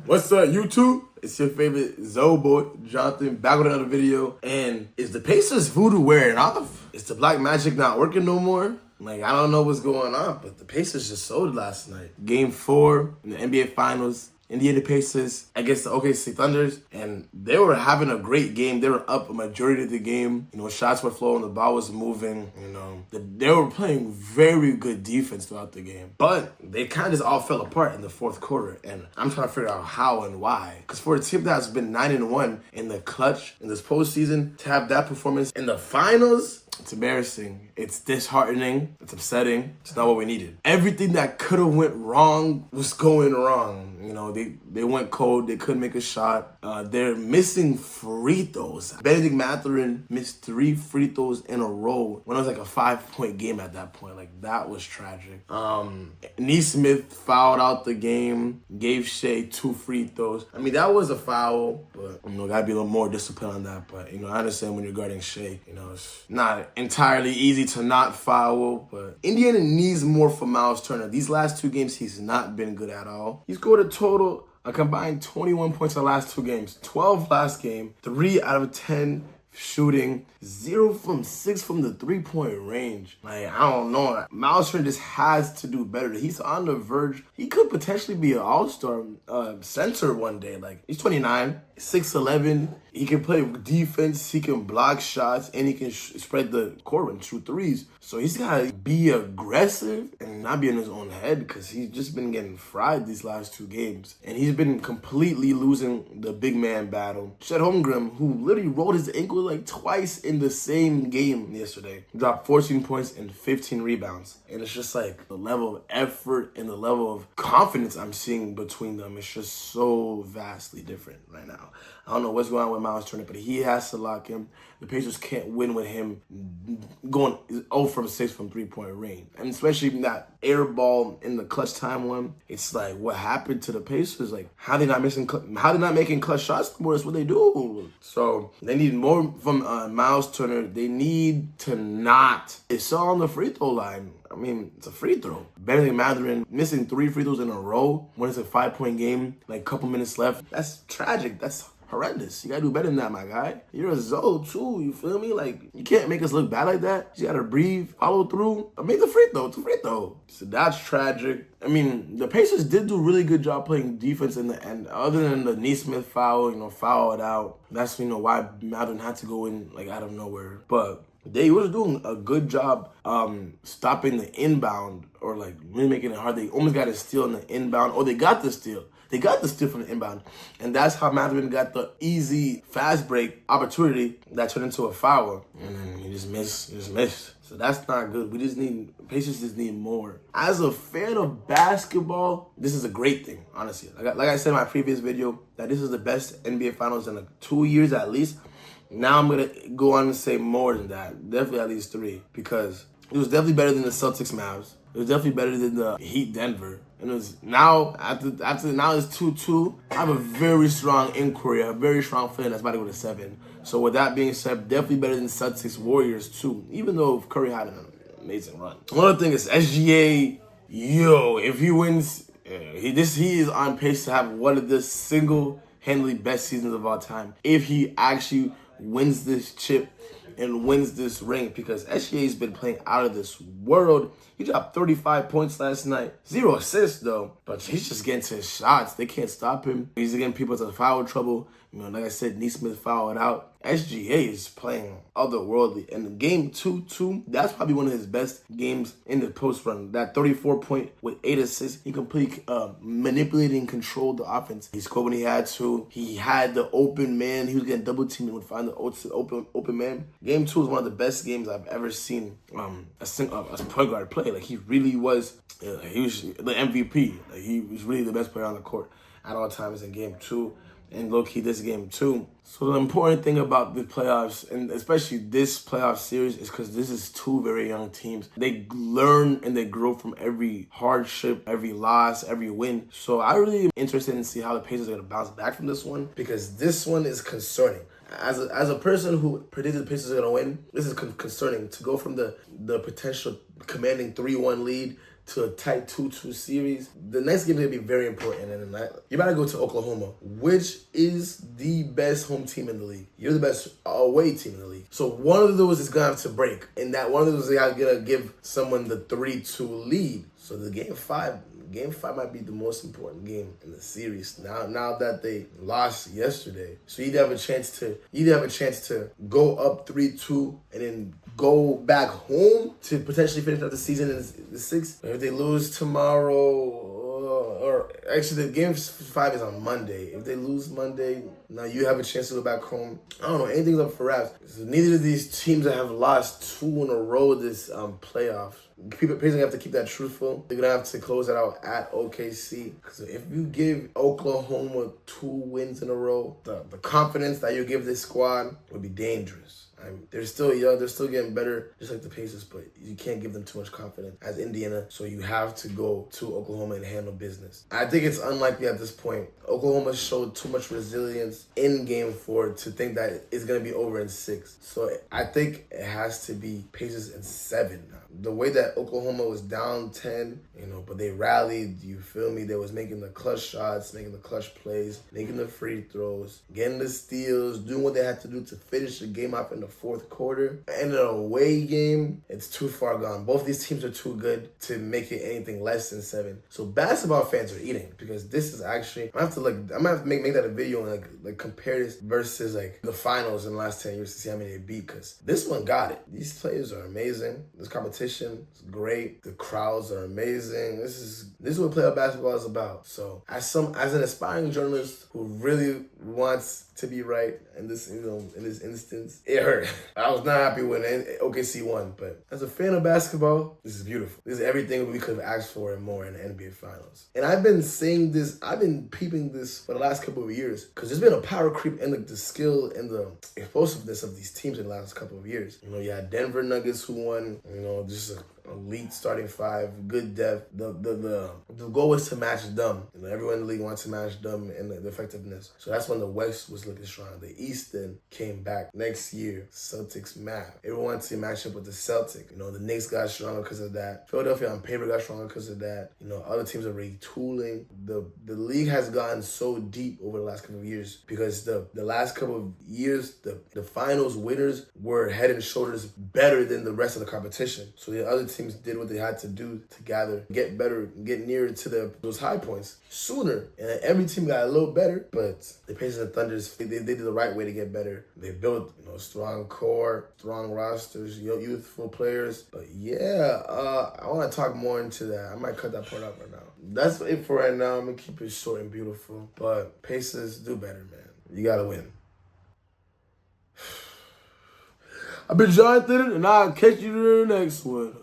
What's up, YouTube? It's your favorite Zoe boy, Jonathan, back with another video. And is the Pacers voodoo wearing off? Is the black magic not working no more? Like, I don't know what's going on, but the Pacers just sold last night. Game 4 in the NBA Finals. Indiana Pacers against the OKC Thunders, and they were having a great game. They were up a majority of the game. Shots were flowing, the ball was moving. They were playing very good defense throughout the game. But they kind of just all fell apart in the fourth quarter, and I'm trying to figure out how and why. Because for a team that's been 9-1 in the clutch in this postseason, to have that performance in the finals, it's embarrassing. It's disheartening. It's upsetting. It's not what we needed. Everything that could have went wrong was going wrong. They went cold. They couldn't make a shot. They're missing free throws. Benedict Mathurin missed 3 free throws in a row when it was like a 5-point game at that point. Like, that was tragic. Neesmith fouled out the game, gave Shea 2 free throws. I mean, that was a foul, but, gotta be a little more disciplined on that. But, I understand when you're guarding Shea, it's not entirely easy to not foul, but Indiana needs more from Miles Turner. These last 2 games, he's not been good at all. He scored a combined 21 points in the last 2 games, 12 last game, 3 out of 10 shooting, 0 from 6 from the 3-point range. Like, I don't know. Miles Turner just has to do better. He's on the verge. He could potentially be an all-star center one day. Like, he's 29, 6'11". He can play defense, he can block shots, and he can spread the court and shoot threes. So he's got to be aggressive and not be in his own head, because he's just been getting fried these last 2 games. And he's been completely losing the big man battle. Chet Holmgren, who literally rolled his ankle like twice in the same game yesterday, dropped 14 points and 15 rebounds. And it's just like the level of effort and the level of confidence I'm seeing between them is just so vastly different right now. I don't know what's going on with Miles Turner, but he has to lock him. The Pacers can't win with him going 0 from 6 from 3-point range. And especially that air ball in the clutch time one, it's like, what happened to the Pacers? Like, how they not making clutch shots more? That's what they do. So they need more from Miles Turner. They need to not. It's all on the free throw line. I mean, it's a free throw. Benedict Mathurin missing 3 free throws in a row when it's a 5-point game, like a couple minutes left. That's tragic. That's horrendous. You gotta do better than that, my guy. You're a Zoe too, you feel me? Like, you can't make us look bad like that. You gotta breathe, follow through, or make the free throw. It's a free throw. So that's tragic. I mean, the Pacers did do a really good job playing defense in the end. Other than the Neesmith foul, foul it out. That's, why Mathurin had to go in, like, out of nowhere. But they was doing a good job stopping the inbound, or like really making it hard. They almost got a steal in the inbound, or they got the steal. They got the steal from the inbound. And that's how Mathurin got the easy fast break opportunity that turned into a foul. And then he just missed. So that's not good. Pacers just need more. As a fan of basketball, this is a great thing, honestly. Like I said in my previous video, that this is the best NBA Finals in like 2 years at least. Now I'm going to go on and say more than that. Definitely at least 3. Because it was definitely better than the Celtics Mavs. It was definitely better than the Heat Denver. And it was now, after now it's 2-2. I have a very strong inquiry, a very strong feeling that's about to go to 7. So with that being said, definitely better than Celtics Warriors too, even though Curry had an amazing run. One other thing is SGA, if he wins, he is on pace to have one of the single-handedly best seasons of all time. If he actually wins this chip and wins this ring, because SGA's been playing out of this world. He dropped 35 points last night. 0 assists, though. But he's just getting to his shots. They can't stop him. He's getting people into foul trouble. Like I said, Neesmith fouled out. SGA is playing otherworldly. And game 2, that's probably one of his best games in the post run. That 34-point with 8 assists. He completely manipulated and controlled the offense. He scored when he had to. He had the open man. He was getting double teamed and would find the open man. Game 2 is one of the best games I've ever seen a point guard play. Like, he really was. He was the MVP. Like, he was really the best player on the court at all times in game 2. And low-key this game too. So the important thing about the playoffs, and especially this playoff series, is because this is 2 very young teams. They learn and they grow from every hardship, every loss, every win. So I really am interested in see how the Pacers are going to bounce back from this one, because this one is concerning. As a person who predicted the Pacers are going to win, this is concerning. To go from the potential commanding 3-1 lead to a tight 2-2 series. The next game is going to be very important. And you better go to Oklahoma, which is the best home team in the league. You're the best away team in the league. So one of those is going to have to break. And that one of those is going to give someone the 3-2 lead. So the Game 5 might be the most important game in the series. Now that they lost yesterday, so you'd have a chance to go up 3-2 and then go back home to potentially finish out the season in the 6th. If they lose tomorrow, or actually the Game 5 is on Monday. If they lose Monday, now you have a chance to go back home. I don't know, anything's up for grabs. So neither of these teams that have lost 2 in a row this playoff. Pacers gonna have to keep that truthful. They're gonna have to close it out at OKC. Because if you give Oklahoma 2 wins in a row, the confidence that you give this squad would be dangerous. They're still young. They're still getting better, just like the Pacers, but you can't give them too much confidence as Indiana, so you have to go to Oklahoma and handle business. I think it's unlikely at this point. Oklahoma showed too much resilience in Game 4 to think that it's going to be over in 6. So I think it has to be Pacers in 7 now. The way that Oklahoma was down 10, but they rallied, you feel me? They was making the clutch shots, making the clutch plays, making the free throws, getting the steals, doing what they had to do to finish the game off in the 4th quarter. And in an away game, it's too far gone. Both these teams are too good to make it anything less than 7. So basketball fans are eating, because this is actually, I'm gonna have to make that a video and like compare this versus like the finals in the last 10 years to see how many they beat, because this one got it. These players are amazing. This competition is great. The crowds are amazing. This is what playoff basketball is about. So as an aspiring journalist who really wants to be right in this instance, it hurt. I was not happy when OKC won, but as a fan of basketball, this is beautiful. This is everything we could have asked for and more in the NBA Finals. And I've been saying this, I've been peeping this for the last couple of years, because there's been a power creep in the skill and the explosiveness of these teams in the last couple of years. You had Denver Nuggets who won, just a elite starting 5, good depth. The goal was to match them. Everyone in the league wants to match them in the effectiveness. So that's when the West was looking strong. The East then came back next year. Celtics map. Everyone wanted to match up with the Celtics. The Knicks got stronger because of that. Philadelphia on paper got stronger because of that. Other teams are retooling. The league has gotten so deep over the last couple of years because the last couple of years, the finals winners were head and shoulders better than the rest of the competition. So the other teams did what they had to do to gather, get better, get nearer to those high points sooner. And every team got a little better, but the Pacers and Thunders, they did the right way to get better. They built, strong core, strong rosters, youthful players. But yeah, I want to talk more into that. I might cut that part out right now. That's it for right now. I'm going to keep it short and beautiful. But Pacers, do better, man. You got to win. I've been Jonathan, and I'll catch you in the next one.